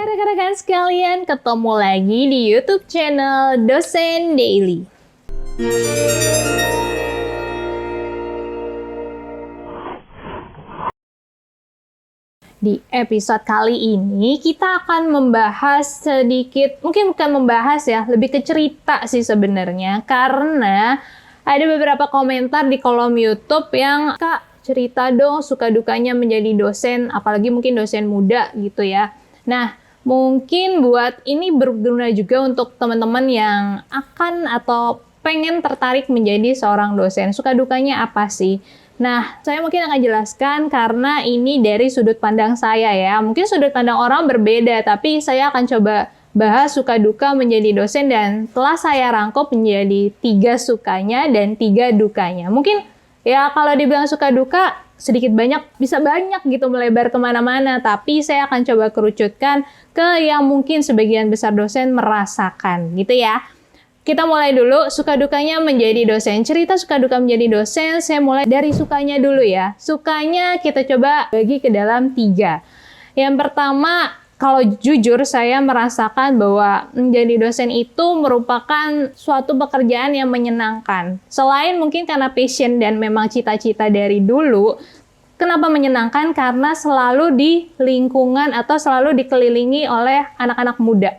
rekan-rekan sekalian, ketemu lagi di YouTube channel Dosen Daily. Di episode kali ini kita akan membahas sedikit, mungkin bukan membahas ya, lebih ke cerita sih sebenarnya, karena ada beberapa komentar di kolom YouTube yang, "Kak, cerita dong suka dukanya menjadi dosen, apalagi mungkin dosen muda gitu ya." Nah, mungkin buat ini berguna juga untuk teman-teman yang akan atau pengen tertarik menjadi seorang dosen. Suka dukanya apa sih? Nah, saya mungkin akan jelaskan karena ini dari sudut pandang saya ya. Mungkin sudut pandang orang berbeda, tapi saya akan coba bahas suka duka menjadi dosen dan telah saya rangkup menjadi 3 sukanya dan 3 dukanya. Mungkin ya kalau dibilang suka duka, sedikit banyak, bisa banyak gitu melebar kemana-mana, tapi saya akan coba kerucutkan ke yang mungkin sebagian besar dosen merasakan gitu ya. Kita mulai dulu, suka dukanya menjadi dosen. Cerita suka duka menjadi dosen, saya mulai dari sukanya dulu ya. Sukanya kita coba bagi ke dalam 3. Yang pertama, kalau jujur saya merasakan bahwa menjadi dosen itu merupakan suatu pekerjaan yang menyenangkan. Selain mungkin karena passion dan memang cita-cita dari dulu, kenapa menyenangkan? Karena selalu di lingkungan atau selalu dikelilingi oleh anak-anak muda.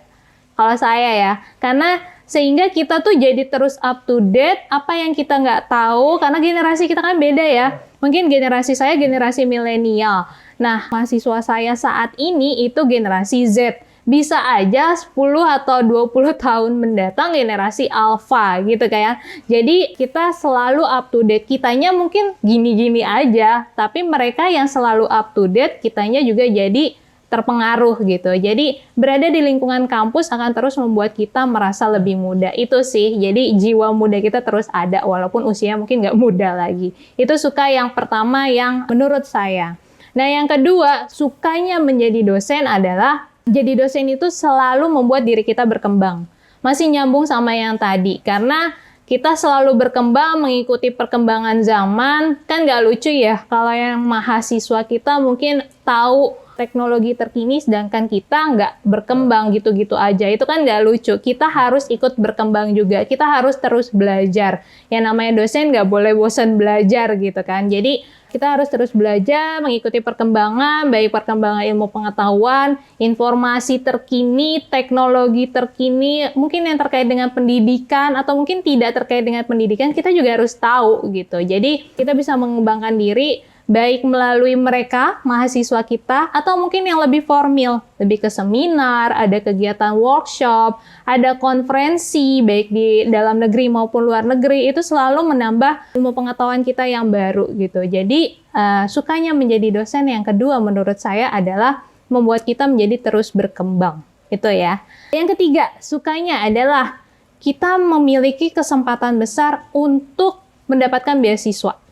Kalau saya ya, karena sehingga kita tuh jadi terus up to date, apa yang kita nggak tahu, karena generasi kita kan beda ya. Mungkin generasi saya generasi milenial. Nah, mahasiswa saya saat ini itu generasi Z. Bisa aja 10 atau 20 tahun mendatang generasi alpha gitu kayak. Jadi kita selalu up to date. Kitanya mungkin gini-gini aja, tapi mereka yang selalu up to date, kitanya juga jadi terpengaruh gitu. Jadi berada di lingkungan kampus akan terus membuat kita merasa lebih muda. Itu sih, jadi jiwa muda kita terus ada walaupun usia mungkin nggak muda lagi. Itu suka yang pertama yang menurut saya. Nah yang kedua, sukanya menjadi dosen adalah jadi dosen itu selalu membuat diri kita berkembang. Masih nyambung sama yang tadi, karena kita selalu berkembang mengikuti perkembangan zaman, kan nggak lucu ya kalau yang mahasiswa kita mungkin tahu teknologi terkini sedangkan kita nggak berkembang gitu-gitu aja. Itu kan nggak lucu. Kita harus ikut berkembang juga. Kita harus terus belajar. Yang namanya dosen nggak boleh bosan belajar gitu kan. Jadi kita harus terus belajar, mengikuti perkembangan, baik perkembangan ilmu pengetahuan, informasi terkini, teknologi terkini, mungkin yang terkait dengan pendidikan atau mungkin tidak terkait dengan pendidikan, kita juga harus tahu gitu. Jadi kita bisa mengembangkan diri baik melalui mereka, mahasiswa kita, atau mungkin yang lebih formal, lebih ke seminar, ada kegiatan workshop, ada konferensi, baik di dalam negeri maupun luar negeri, itu selalu menambah ilmu pengetahuan kita yang baru gitu. Jadi, sukanya menjadi dosen yang kedua menurut saya adalah membuat kita menjadi terus berkembang. Itu ya. Yang ketiga, sukanya adalah kita memiliki kesempatan besar untuk mendapatkan beasiswa.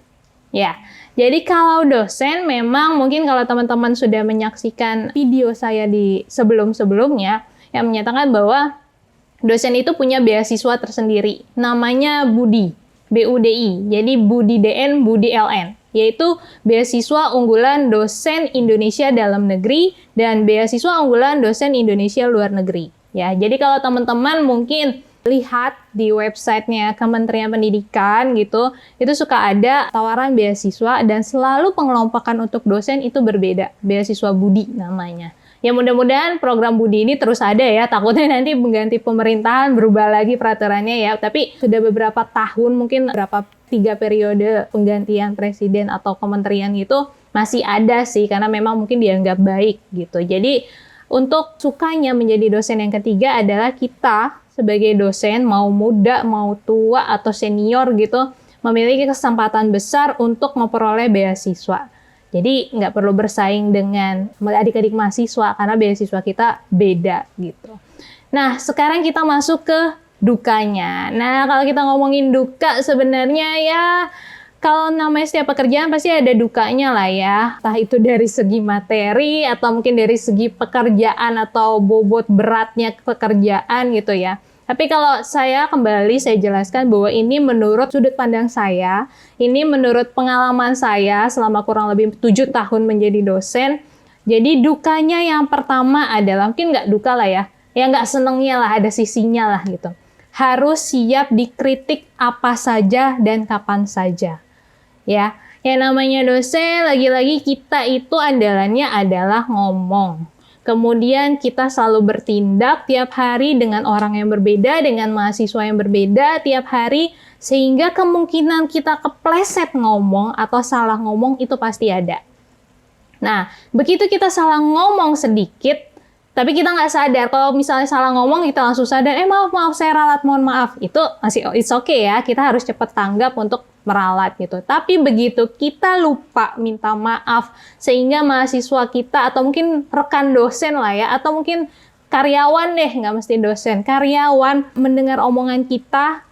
Ya, jadi kalau dosen memang mungkin kalau teman-teman sudah menyaksikan video saya di sebelum-sebelumnya yang menyatakan bahwa dosen itu punya beasiswa tersendiri. Namanya BUDI, BUDI. Jadi BUDI DN, BUDI LN. Yaitu beasiswa unggulan dosen Indonesia dalam negeri dan beasiswa unggulan dosen Indonesia luar negeri. Ya, jadi kalau teman-teman mungkin lihat di websitenya Kementerian Pendidikan gitu, itu suka ada tawaran beasiswa dan selalu pengelompokan untuk dosen itu berbeda. Beasiswa BUDI namanya. Ya mudah-mudahan program BUDI ini terus ada ya, takutnya nanti mengganti pemerintahan berubah lagi peraturannya ya. Tapi sudah beberapa tahun, mungkin berapa 3 periode penggantian presiden atau kementerian itu masih ada sih, karena memang mungkin dianggap baik gitu. Jadi untuk sukanya menjadi dosen yang ketiga adalah kita sebagai dosen, mau muda, mau tua, atau senior gitu, memiliki kesempatan besar untuk memperoleh beasiswa. Jadi nggak perlu bersaing dengan adik-adik mahasiswa, karena beasiswa kita beda gitu. Nah, sekarang kita masuk ke dukanya. Nah, kalau kita ngomongin duka sebenarnya ya, kalau namanya setiap pekerjaan pasti ada dukanya lah ya. Entah itu dari segi materi atau mungkin dari segi pekerjaan atau bobot beratnya pekerjaan gitu ya. Tapi kalau saya jelaskan bahwa ini menurut sudut pandang saya, ini menurut pengalaman saya selama kurang lebih 7 tahun menjadi dosen, Jadi dukanya yang pertama adalah, mungkin nggak duka lah ya nggak senengnya lah, ada sisinya lah gitu. Harus siap dikritik apa saja dan kapan saja. Ya, yang namanya dosen, lagi-lagi kita itu andalannya adalah ngomong. Kemudian kita selalu bertindak tiap hari dengan orang yang berbeda, dengan mahasiswa yang berbeda tiap hari, sehingga kemungkinan kita kepleset ngomong atau salah ngomong itu pasti ada. Nah, begitu kita salah ngomong sedikit, tapi kita nggak sadar, kalau misalnya salah ngomong kita langsung sadar, maaf saya ralat, mohon maaf. Itu masih it's okay ya, kita harus cepat tanggap untuk meralat gitu. Tapi begitu kita lupa minta maaf, sehingga mahasiswa kita atau mungkin rekan dosen lah ya, atau mungkin karyawan deh, nggak mesti dosen, karyawan mendengar omongan kita,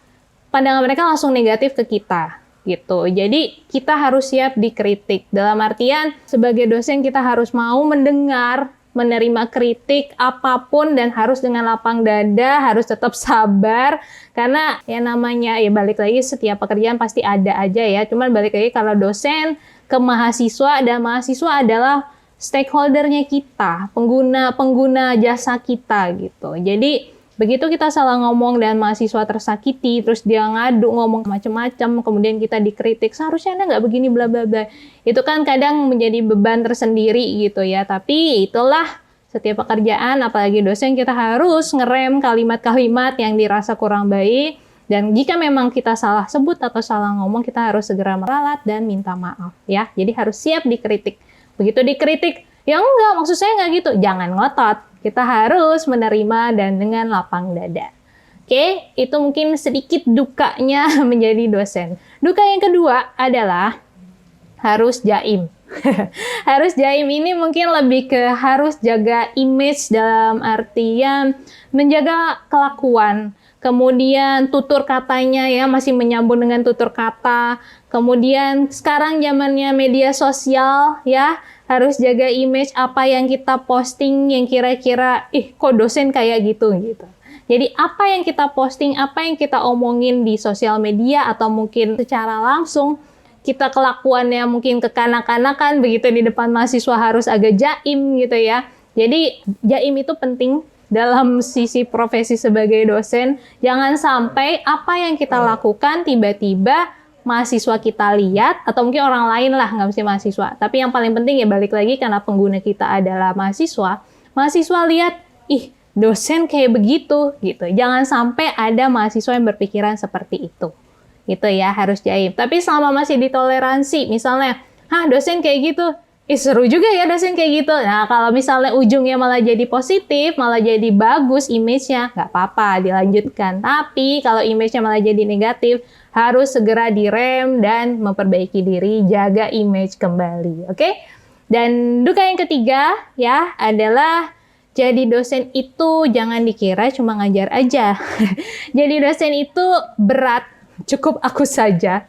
pandangan mereka langsung negatif ke kita. Gitu. Jadi kita harus siap dikritik. Dalam artian sebagai dosen kita harus mau mendengar, menerima kritik apapun dan harus dengan lapang dada, harus tetap sabar karena yang namanya ya balik lagi setiap pekerjaan pasti ada aja ya. Cuman balik lagi kalau dosen ke mahasiswa dan mahasiswa adalah stakeholdernya kita, pengguna jasa kita gitu. Jadi begitu kita salah ngomong dan mahasiswa tersakiti, terus dia ngadu ngomong macam-macam, kemudian kita dikritik, seharusnya Anda nggak begini bla bla bla. Itu kan kadang menjadi beban tersendiri gitu ya. Tapi itulah setiap pekerjaan, apalagi dosen, kita harus ngerem kalimat-kalimat yang dirasa kurang baik. Dan jika memang kita salah sebut atau salah ngomong, kita harus segera meralat dan minta maaf ya. Jadi harus siap dikritik. Begitu dikritik, ya enggak, maksud saya nggak gitu. Jangan ngotot. Kita harus menerima dan dengan lapang dada. Oke, itu mungkin sedikit dukanya menjadi dosen. Duka yang kedua adalah harus jaim. Harus jaim ini mungkin lebih ke harus jaga image dalam artian menjaga kelakuan. Kemudian tutur katanya ya masih menyambung dengan tutur kata. Kemudian sekarang zamannya media sosial ya, harus jaga image apa yang kita posting yang kira-kira kok dosen kayak gitu. Jadi apa yang kita posting, apa yang kita omongin di sosial media atau mungkin secara langsung kita kelakuannya mungkin kekanak-kanakan begitu di depan mahasiswa harus agak jaim gitu ya. Jadi jaim itu penting dalam sisi profesi sebagai dosen. Jangan sampai apa yang kita lakukan tiba-tiba mahasiswa kita lihat, atau mungkin orang lain lah, nggak mesti mahasiswa. Tapi yang paling penting ya balik lagi karena pengguna kita adalah mahasiswa. Mahasiswa lihat, dosen kayak begitu, gitu. Jangan sampai ada mahasiswa yang berpikiran seperti itu. Gitu ya, harus jaim. Tapi selama masih ditoleransi, misalnya, dosen kayak gitu, seru juga ya dosen kayak gitu. Nah, kalau misalnya ujungnya malah jadi positif, malah jadi bagus image-nya, nggak apa-apa, dilanjutkan. Tapi kalau image-nya malah jadi negatif, harus segera direm dan memperbaiki diri, jaga image kembali, oke? Dan duka yang ketiga ya adalah jadi dosen itu jangan dikira cuma ngajar aja. Jadi dosen itu berat, cukup aku saja.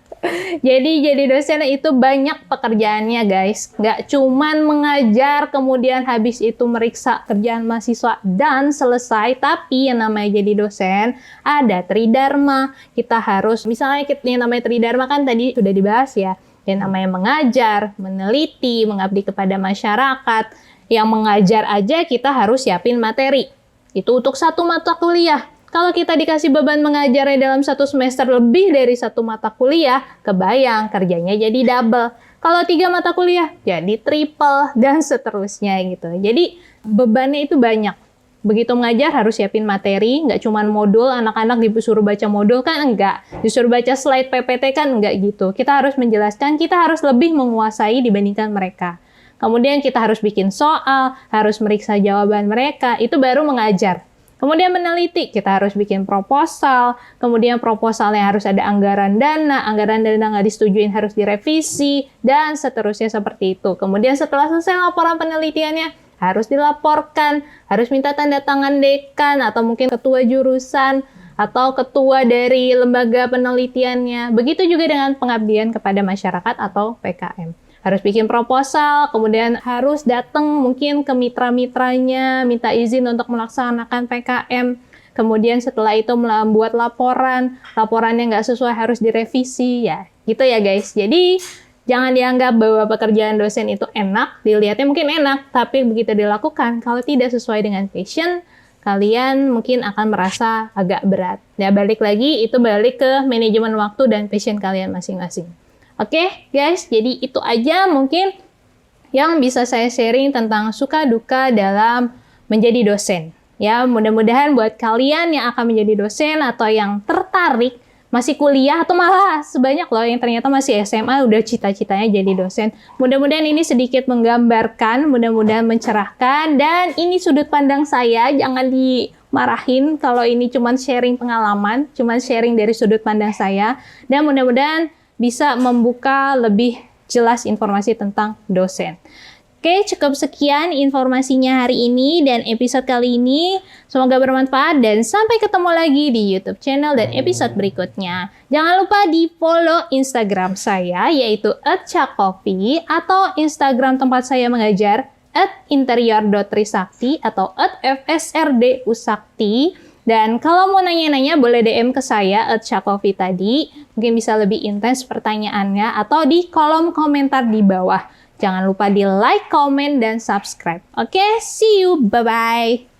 Jadi dosen itu banyak pekerjaannya guys. Nggak cuman mengajar kemudian habis itu meriksa kerjaan mahasiswa dan selesai. Tapi yang namanya jadi dosen ada tridharma. Kita harus, misalnya yang namanya tridharma kan tadi sudah dibahas ya. Yang namanya mengajar, meneliti, mengabdi kepada masyarakat. Yang mengajar aja kita harus siapin materi. Itu untuk satu mata kuliah. Kalau kita dikasih beban mengajarnya dalam satu semester lebih dari satu mata kuliah, kebayang kerjanya jadi double. Kalau 3 mata kuliah, jadi triple, dan seterusnya gitu. Jadi bebannya itu banyak. Begitu mengajar harus siapin materi, nggak cuma modul, anak-anak disuruh baca modul kan enggak. Disuruh baca slide PPT kan enggak gitu. Kita harus menjelaskan, kita harus lebih menguasai dibandingkan mereka. Kemudian kita harus bikin soal, harus meriksa jawaban mereka, itu baru mengajar. Kemudian meneliti, kita harus bikin proposal, kemudian proposalnya harus ada anggaran dana nggak disetujuin harus direvisi, dan seterusnya seperti itu. Kemudian setelah selesai laporan penelitiannya, harus dilaporkan, harus minta tanda tangan dekan, atau mungkin ketua jurusan, atau ketua dari lembaga penelitiannya. Begitu juga dengan pengabdian kepada masyarakat atau PKM. Harus bikin proposal, kemudian harus datang mungkin ke mitra-mitranya, minta izin untuk melaksanakan PKM. Kemudian setelah itu membuat laporannya nggak sesuai harus direvisi, ya gitu ya guys. Jadi Jangan dianggap bahwa pekerjaan dosen itu enak, dilihatnya mungkin enak, tapi begitu dilakukan, kalau tidak sesuai dengan passion, kalian mungkin akan merasa agak berat. Ya, balik lagi, itu balik ke manajemen waktu dan passion kalian masing-masing. Oke, guys, jadi itu aja mungkin yang bisa saya sharing tentang suka duka dalam menjadi dosen. Ya, mudah-mudahan buat kalian yang akan menjadi dosen atau yang tertarik masih kuliah atau malah sebanyak loh yang ternyata masih SMA udah cita-citanya jadi dosen. Mudah-mudahan ini sedikit menggambarkan, mudah-mudahan mencerahkan, dan ini sudut pandang saya, jangan dimarahin kalau ini cuma sharing pengalaman, cuma sharing dari sudut pandang saya, dan mudah-mudahan bisa membuka lebih jelas informasi tentang dosen. Oke, cukup sekian informasinya hari ini dan episode kali ini. Semoga bermanfaat dan sampai ketemu lagi di YouTube channel dan episode berikutnya. Jangan lupa di follow Instagram saya yaitu @cakofi atau Instagram tempat saya mengajar @interior.trisakti atau @fsrdusakti. Dan kalau mau nanya-nanya boleh DM ke saya @cakofi tadi. Mungkin bisa lebih intens pertanyaannya atau di kolom komentar di bawah. Jangan lupa di like, comment, dan subscribe. Oke, see you. Bye-bye.